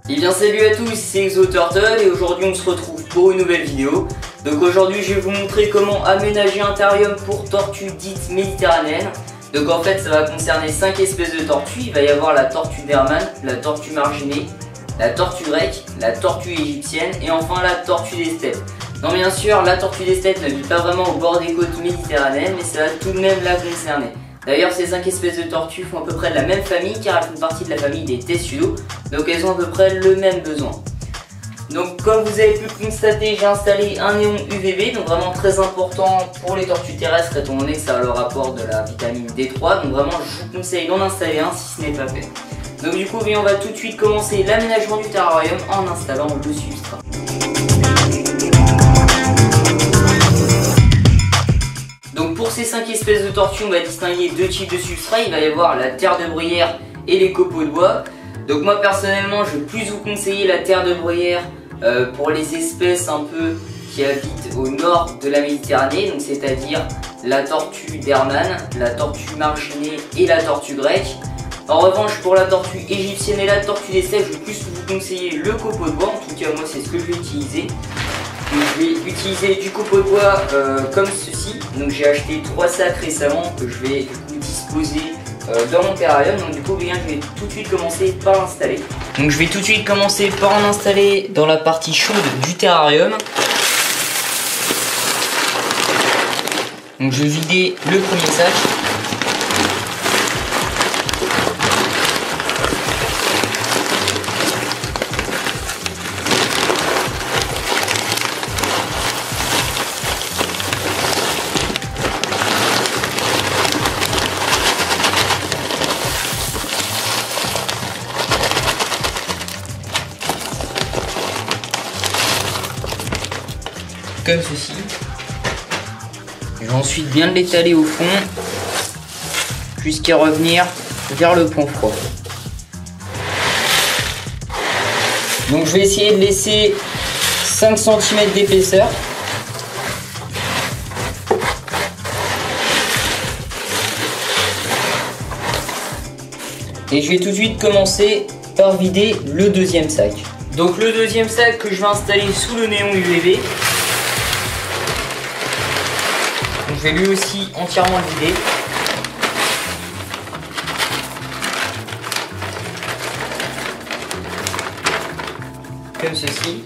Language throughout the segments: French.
Et bien salut à tous, c'est ExoTurtle et aujourd'hui on se retrouve pour une nouvelle vidéo. Donc aujourd'hui je vais vous montrer comment aménager un terrarium pour tortues dites méditerranéennes. Donc en fait ça va concerner 5 espèces de tortues. Il va y avoir la tortue d'Hermann, la tortue marginée, la tortue grecque, la tortue égyptienne et enfin la tortue des steppes. Non bien sûr la tortue des steppes ne vit pas vraiment au bord des côtes méditerranéennes mais ça va tout de même la concerner. D'ailleurs ces 5 espèces de tortues font à peu près de la même famille car elles font partie de la famille des Testudaux, donc elles ont à peu près le même besoin. Donc comme vous avez pu le constater, j'ai installé un néon UVB, donc vraiment très important pour les tortues terrestres étant donné que ça leur apporte de la vitamine D3, donc vraiment je vous conseille d'en installer un si ce n'est pas fait. Donc du coup on va tout de suite commencer l'aménagement du terrarium en installant le substrat. Donc pour ces 5 espèces de tortues, on va distinguer deux types de substrats. Il va y avoir la terre de bruyère et les copeaux de bois. Donc moi personnellement, je vais plus vous conseiller la terre de bruyère pour les espèces un peu qui habitent au nord de la Méditerranée, donc c'est-à-dire la tortue d'Hermann, la tortue marginée et la tortue grecque. En revanche, pour la tortue égyptienne et la tortue des steppes, je vais plus vous conseiller le copeau de bois. En tout cas, moi c'est ce que je vais utiliser. Donc, je vais utiliser du copeau de bois comme ceci. Donc j'ai acheté 3 sacs récemment que je vais du coup disposer dans mon terrarium. Donc du coup bien, je vais tout de suite commencer par l'installer. Donc je vais tout de suite commencer par en installer dans la partie chaude du terrarium. Donc je vais vider le premier sac. Comme ceci. Je vais ensuite bien l'étaler au fond jusqu'à revenir vers le point froid. Donc je vais essayer de laisser 5 cm d'épaisseur. Et je vais tout de suite commencer par vider le deuxième sac. Donc le deuxième sac que je vais installer sous le néon UVB. Je vais lui aussi entièrement le vider. Comme ceci.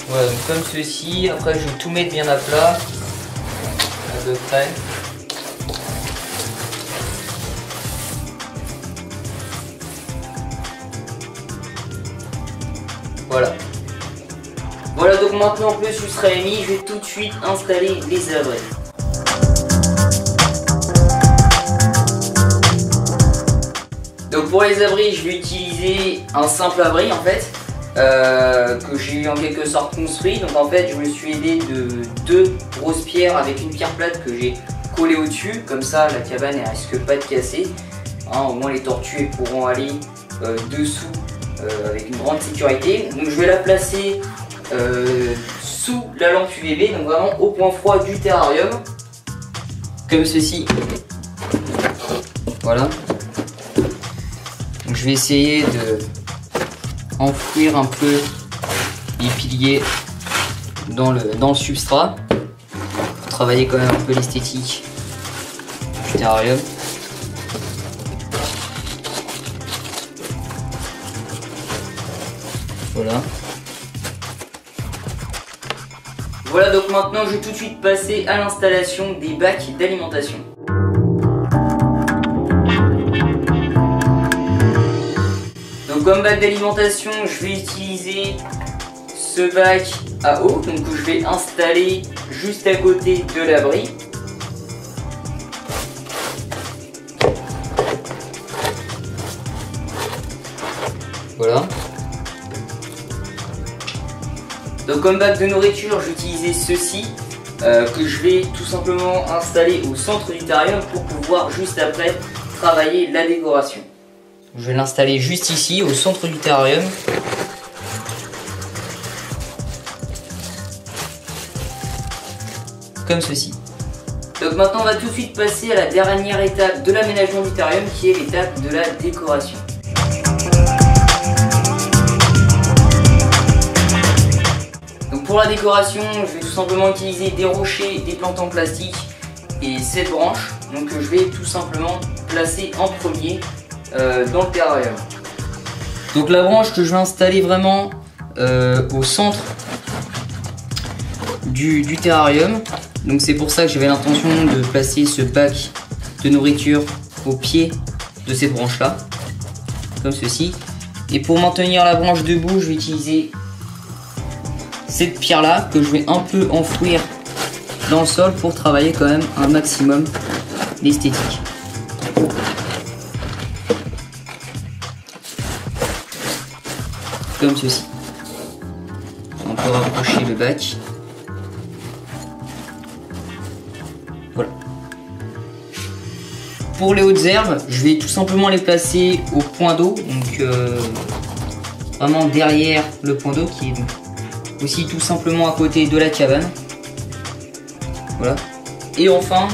Voilà, donc comme ceci. Après je vais tout mettre bien à plat. À peu près. Voilà. Voilà, donc maintenant que le substrat est mis, je vais tout de suite installer les abris. Donc pour les abris, je vais utiliser un simple abri en fait, que j'ai en quelque sorte construit. Donc en fait, je me suis aidé de 2 grosses pierres avec une pierre plate que j'ai collée au-dessus. Comme ça, la cabane ne risque pas de casser. Hein, au moins les tortues pourront aller dessous. Avec une grande sécurité. Donc je vais la placer sous la lampe UVB, donc vraiment au point froid du terrarium, comme ceci. Voilà. Donc je vais essayer de enfouir un peu les piliers dans le substrat pour travailler quand même un peu l'esthétique du terrarium. Voilà. Voilà, donc maintenant je vais tout de suite passer à l'installation des bacs d'alimentation. Donc comme bac d'alimentation, je vais utiliser ce bac à eau, donc que je vais installer juste à côté de l'abri. Voilà. Donc comme bac de nourriture, j'ai utilisé ceci que je vais tout simplement installer au centre du terrarium pour pouvoir juste après travailler la décoration. Je vais l'installer juste ici, au centre du terrarium. Comme ceci. Donc maintenant on va tout de suite passer à la dernière étape de l'aménagement du terrarium qui est l'étape de la décoration. Donc pour la décoration, je vais tout simplement utiliser des rochers, des plantes en plastique et cette branche. Donc je vais tout simplement placer en premier dans le terrarium. Donc la branche que je vais installer vraiment au centre du terrarium. Donc c'est pour ça que j'avais l'intention de placer ce bac de nourriture au pied de cette branche là, comme ceci. Et pour maintenir la branche debout, je vais utiliser cette pierre là que je vais un peu enfouir dans le sol pour travailler quand même un maximum d'esthétique. Comme ceci. On peut rapprocher le bac. Voilà. Pour les hautes herbes, je vais tout simplement les placer au point d'eau, donc vraiment derrière le point d'eau qui est aussi tout simplement à côté de la cabane. Voilà. Et enfin,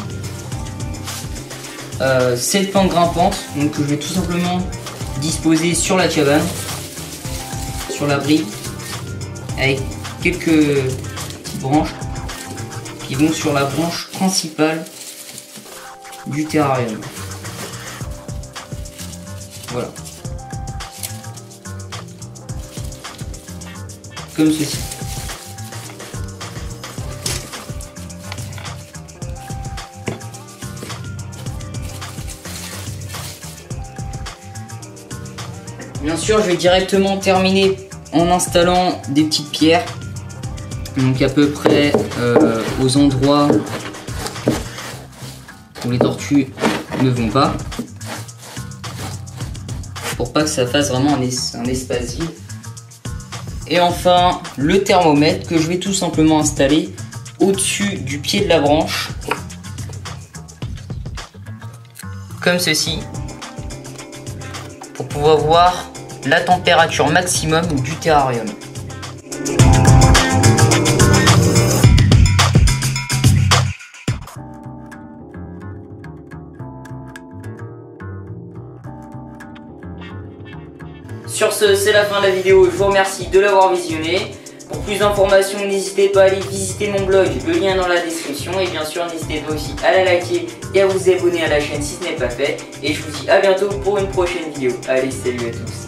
cette plante grimpante, donc que je vais tout simplement disposer sur la cabane, sur l'abri, avec quelques petites branches qui vont sur la branche principale du terrarium. Voilà. Comme ceci. Bien sûr, je vais directement terminer en installant des petites pierres, donc à peu près aux endroits où les tortues ne vont pas, pour pas que ça fasse vraiment un espace vide. Et enfin, le thermomètre que je vais tout simplement installer au-dessus du pied de la branche, comme ceci, pour pouvoir voir la température maximum du terrarium. Sur ce, c'est la fin de la vidéo. Je vous remercie de l'avoir visionné. Pour plus d'informations, n'hésitez pas à aller visiter mon blog, le lien est dans la description. Et bien sûr, n'hésitez pas aussi à la liker et à vous abonner à la chaîne si ce n'est pas fait. Et je vous dis à bientôt pour une prochaine vidéo. Allez, salut à tous.